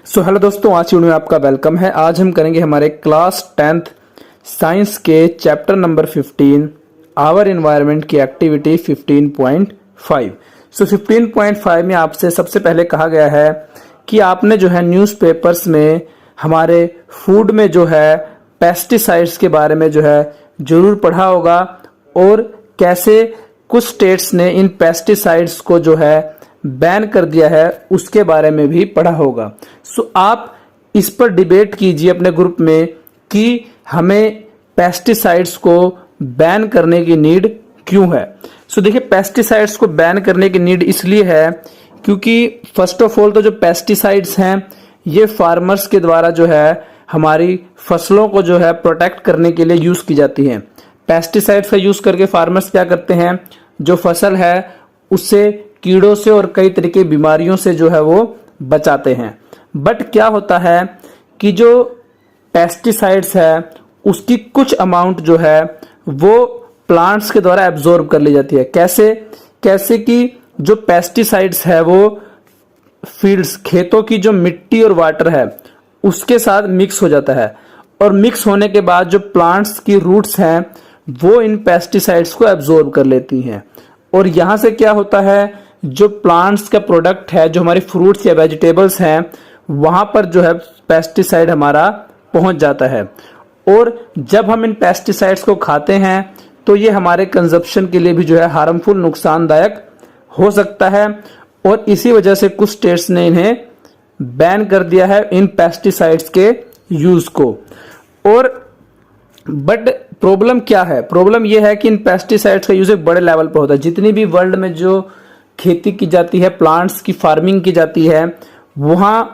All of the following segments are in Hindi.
हेलो दोस्तों, आज की वीडियो में आपका वेलकम है। आज हम करेंगे हमारे क्लास 10th साइंस के चैप्टर नंबर 15 आवर एनवायरनमेंट की एक्टिविटी 15.5। 15.5 में आपसे सबसे पहले कहा गया है कि आपने जो है न्यूज़पेपर्स में हमारे फूड में जो है पेस्टिसाइड्स के बारे में जो है जरूर पढ़ा होगा और कैसे कुछ स्टेट्स ने इन पेस्टिसाइड्स को जो है बैन कर दिया है उसके बारे में भी पढ़ा होगा। आप इस पर डिबेट कीजिए अपने ग्रुप में कि हमें पेस्टिसाइड्स को बैन करने की नीड क्यों है। देखिए, पेस्टिसाइड्स को बैन करने की नीड इसलिए है क्योंकि फर्स्ट ऑफ ऑल तो जो पेस्टिसाइड्स हैं ये फार्मर्स के द्वारा जो है हमारी फसलों को जो है प्रोटेक्ट करने के लिए यूज की जाती हैं। पेस्टिसाइड्स का यूज करके फार्मर्स क्या करते हैं, जो फसल है उससे कीड़ों से और कई तरह की बीमारियों से जो है वो बचाते हैं। बट क्या होता है कि जो पेस्टिसाइड्स है उसकी कुछ अमाउंट जो है वो प्लांट्स के द्वारा एब्जॉर्ब कर ली जाती है। कैसे कि जो पेस्टिसाइड्स है वो फील्ड्स, खेतों की जो मिट्टी और वाटर है उसके साथ मिक्स हो जाता है और मिक्स होने के बाद जो प्लांट्स की रूट्स हैं वो इन पेस्टिसाइड्स को एब्जॉर्ब कर लेती हैं और यहां से क्या होता है, जो प्लांट्स का प्रोडक्ट है, जो हमारी फ्रूट्स या वेजिटेबल्स हैं वहां पर जो है पेस्टिसाइड हमारा पहुंच जाता है और जब हम इन पेस्टिसाइड्स को खाते हैं तो ये हमारे कंजप्शन के लिए भी जो है हार्मफुल, नुकसानदायक हो सकता है और इसी वजह से कुछ स्टेट्स ने इन्हें बैन कर दिया है, इन पेस्टिसाइड्स के यूज को। और बट प्रॉब्लम क्या है, प्रॉब्लम यह है कि इन पेस्टिसाइड्स का यूज एक बड़े लेवल पर होता है। जितनी भी वर्ल्ड में जो खेती की जाती है, प्लांट्स की फार्मिंग की जाती है, वहां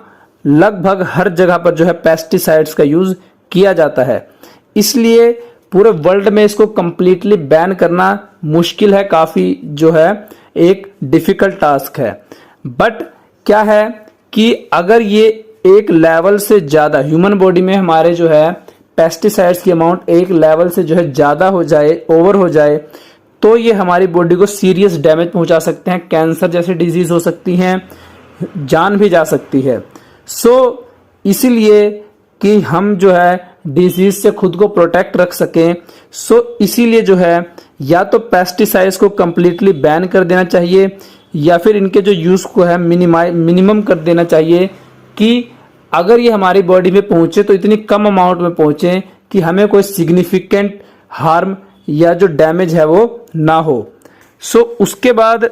लगभग हर जगह पर जो है पेस्टिसाइड्स का यूज किया जाता है। इसलिए पूरे वर्ल्ड में इसको कंप्लीटली बैन करना मुश्किल है, काफी जो है एक डिफिकल्ट टास्क है। बट क्या है कि अगर ये एक लेवल से ज्यादा ह्यूमन बॉडी में हमारे जो है पेस्टिसाइड्स की अमाउंट एक लेवल से जो है ज्यादा हो जाए, ओवर हो जाए, तो ये हमारी बॉडी को सीरियस डैमेज पहुंचा सकते हैं। कैंसर जैसी डिजीज हो सकती हैं, जान भी जा सकती है। इसीलिए कि हम जो है डिजीज से खुद को प्रोटेक्ट रख सकें, इसीलिए जो है या तो पेस्टिसाइड्स को कंप्लीटली बैन कर देना चाहिए या फिर इनके जो यूज को है मिनिमम कर देना चाहिए कि अगर ये हमारी बॉडी में पहुंचे तो इतनी कम अमाउंट में पहुंचे कि हमें कोई सिग्निफिकेंट हार्म या जो डैमेज है वो ना हो। उसके बाद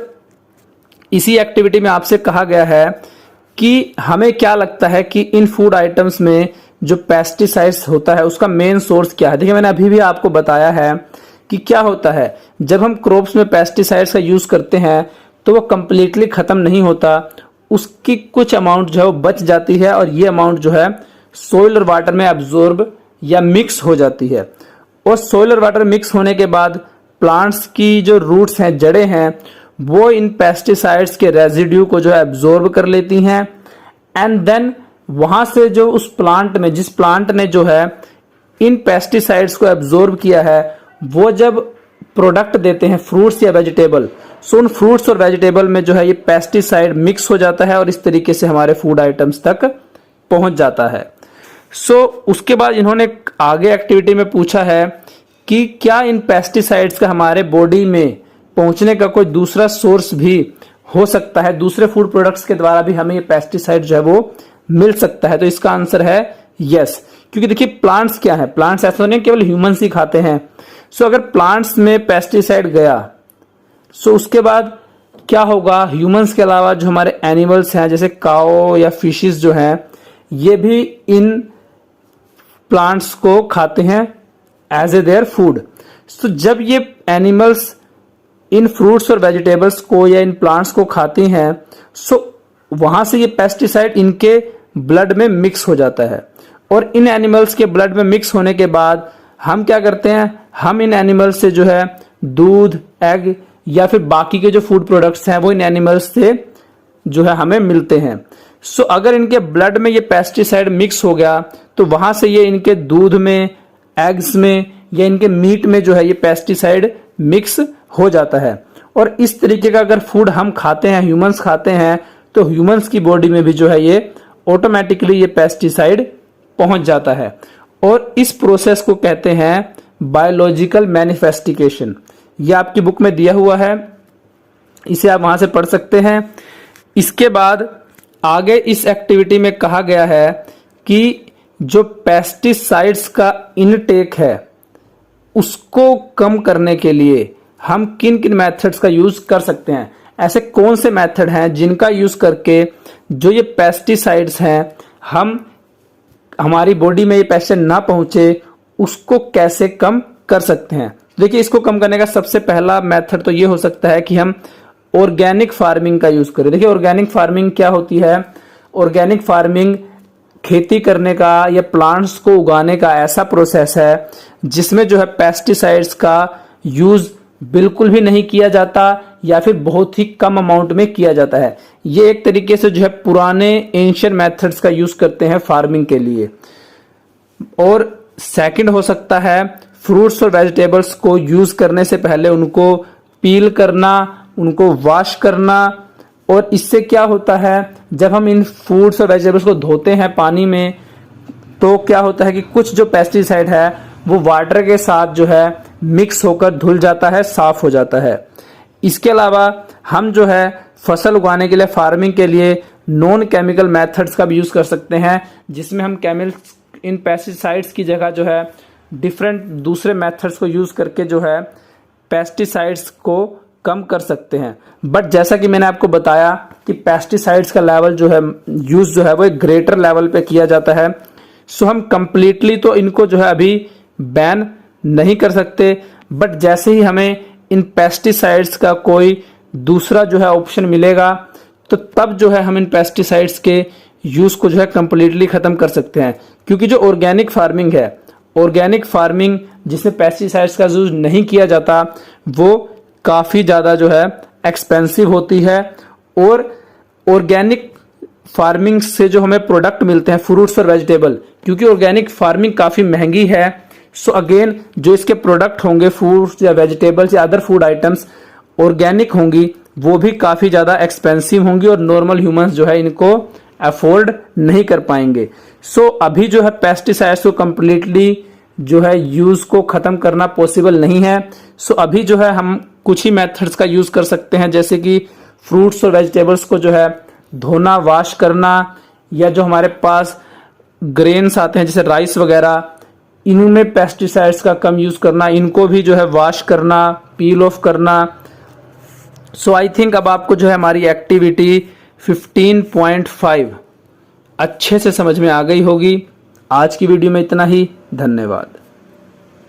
इसी एक्टिविटी में आपसे कहा गया है कि हमें क्या लगता है कि इन फूड आइटम्स में जो पेस्टिसाइड्स होता है उसका मेन सोर्स क्या है। देखिए, मैंने अभी भी आपको बताया है कि क्या होता है, जब हम क्रॉप्स में पेस्टिसाइड्स का यूज करते हैं तो वो कंप्लीटली खत्म नहीं होता, उसकी कुछ अमाउंट जो है वो बच जाती है और ये अमाउंट जो है सोइल और वाटर में एब्जॉर्ब या मिक्स हो जाती है और सोइल और वाटर मिक्स होने के बाद प्लांट्स की जो रूट्स हैं, जड़ें हैं, वो इन पेस्टिसाइड्स के रेजिड्यू को जो है एब्जॉर्ब कर लेती हैं एंड देन वहां से जो उस प्लांट में, जिस प्लांट ने जो है इन पेस्टिसाइड्स को एब्जॉर्ब किया है, वो जब प्रोडक्ट देते हैं फ्रूट्स या वेजिटेबल, उन फ्रूट्स और वेजिटेबल में जो है ये पेस्टिसाइड मिक्स हो जाता है और इस तरीके से हमारे फूड आइटम्स तक पहुंच जाता है। उसके बाद इन्होंने आगे एक्टिविटी में पूछा है कि क्या इन पेस्टिसाइड्स का हमारे बॉडी में पहुंचने का कोई दूसरा सोर्स भी हो सकता है, दूसरे फूड प्रोडक्ट्स के द्वारा भी हमें ये पेस्टिसाइड जो है वो मिल सकता है। तो इसका आंसर है यस, क्योंकि देखिए प्लांट्स क्या है, प्लांट्स ऐसा नहीं केवल ह्यूमंस ही खाते हैं। अगर प्लांट्स में पेस्टिसाइड गया उसके बाद क्या होगा, ह्यूमंस के अलावा जो हमारे एनिमल्स हैं जैसे काओ या फिशेस जो हैं ये भी इन प्लांट्स को खाते हैं एज ए देयर फूड। जब ये एनिमल्स इन फ्रूट्स और वेजिटेबल्स को या इन प्लांट्स को खाती हैं वहां से ये पेस्टिसाइड इनके ब्लड में मिक्स हो जाता है और इन एनिमल्स के ब्लड में मिक्स होने के बाद हम क्या करते हैं, हम इन एनिमल्स से जो है दूध, एग या फिर बाकी के जो फूड प्रोडक्ट्स हैं वो इन एनिमल्स से जो है हमें मिलते हैं। अगर इनके ब्लड में ये पेस्टिसाइड मिक्स हो गया तो वहां से ये इनके दूध में, एग्स में या इनके मीट में जो है ये पेस्टिसाइड मिक्स हो जाता है और इस तरीके का अगर फूड हम खाते हैं, ह्यूमंस खाते हैं, तो ह्यूमंस की बॉडी में भी जो है ये ऑटोमेटिकली ये पेस्टिसाइड पहुंच जाता है। और इस प्रोसेस को कहते हैं बायोलॉजिकल मैनिफेस्टिकेशन। ये आपकी बुक में दिया हुआ है, इसे आप वहां से पढ़ सकते हैं। इसके बाद आगे इस एक्टिविटी में कहा गया है कि जो पेस्टिसाइड्स का इनटेक है उसको कम करने के लिए हम किन किन मेथड्स का यूज कर सकते हैं। ऐसे कौन से मेथड हैं जिनका यूज करके जो ये पेस्टिसाइड्स हैं हमारी बॉडी में ये पेस्टिसाइड ना पहुंचे उसको कैसे कम कर सकते हैं। देखिए, इसको कम करने का सबसे पहला मेथड तो ये हो सकता है कि हम ऑर्गेनिक फार्मिंग का यूज करें। देखिए, ऑर्गेनिक फार्मिंग क्या होती है? ऑर्गेनिक फार्मिंग खेती करने का या प्लांट्स को उगाने का ऐसा प्रोसेस है जिसमें जो है पेस्टिसाइड्स का यूज बिल्कुल भी नहीं किया जाता या फिर बहुत ही कम अमाउंट में किया जाता है। ये एक तरीके से जो है पुराने एंशिएंट मेथड्स का यूज करते हैं फार्मिंग के लिए। और सेकंड हो सकता है फ्रूट्स और वेजिटेबल्स को यूज करने से पहले उनको पील करना, उनको वॉश करना। और इससे क्या होता है, जब हम इन फ्रूट्स और वेजिटेबल्स को धोते हैं पानी में तो क्या होता है कि कुछ जो पेस्टिसाइड है वो वाटर के साथ जो है मिक्स होकर धुल जाता है, साफ हो जाता है। इसके अलावा हम जो है फसल उगाने के लिए, फार्मिंग के लिए नॉन केमिकल मेथड्स का भी यूज कर सकते हैं, जिसमें हम इन पेस्टिसाइड्स की जगह जो है डिफरेंट दूसरे मेथड्स को यूज करके जो है पेस्टिसाइड्स को कम कर सकते हैं। बट जैसा कि मैंने आपको बताया कि पेस्टिसाइड्स का लेवल जो है यूज जो है वो एक ग्रेटर लेवल पे किया जाता है। सो हम कंप्लीटली तो इनको जो है अभी बैन नहीं कर सकते, बट जैसे ही हमें इन पेस्टिसाइड्स का कोई दूसरा जो है ऑप्शन मिलेगा तो तब जो है हम इन पेस्टिसाइड्स के यूज को जो है कंप्लीटली खत्म कर सकते हैं। क्योंकि जो ऑर्गेनिक फार्मिंग है, ऑर्गेनिक फार्मिंग जिसमें पेस्टिसाइड्स का यूज नहीं किया जाता वो काफी ज्यादा जो है एक्सपेंसिव होती है। और ऑर्गेनिक फार्मिंग से जो हमें प्रोडक्ट मिलते हैं फ्रूट्स और वेजिटेबल, क्योंकि ऑर्गेनिक फार्मिंग काफी महंगी है, सो अगेन जो इसके प्रोडक्ट होंगे फ्रूट्स या वेजिटेबल्स या अदर फूड आइटम्स ऑर्गेनिक होंगी वो भी काफी ज्यादा एक्सपेंसिव होंगी और नॉर्मल ह्यूमंस जो है इनको अफोर्ड नहीं कर पाएंगे। सो अभी जो है पेस्टिसाइड्स को कंप्लीटली जो है यूज को खत्म करना पॉसिबल नहीं है। सो अभी जो है हम कुछ ही मेथड्स का यूज कर सकते हैं, जैसे कि फ्रूट्स और वेजिटेबल्स को जो है धोना, वॉश करना, या जो हमारे पास ग्रेन्स आते हैं जैसे राइस वगैरह, इनमें पेस्टिसाइड्स का कम यूज करना, इनको भी जो है वॉश करना, पील ऑफ करना। सो आई थिंक अब आपको जो है हमारी एक्टिविटी 15.5 अच्छे से समझ में आ गई होगी। आज की वीडियो में इतना ही, धन्यवाद।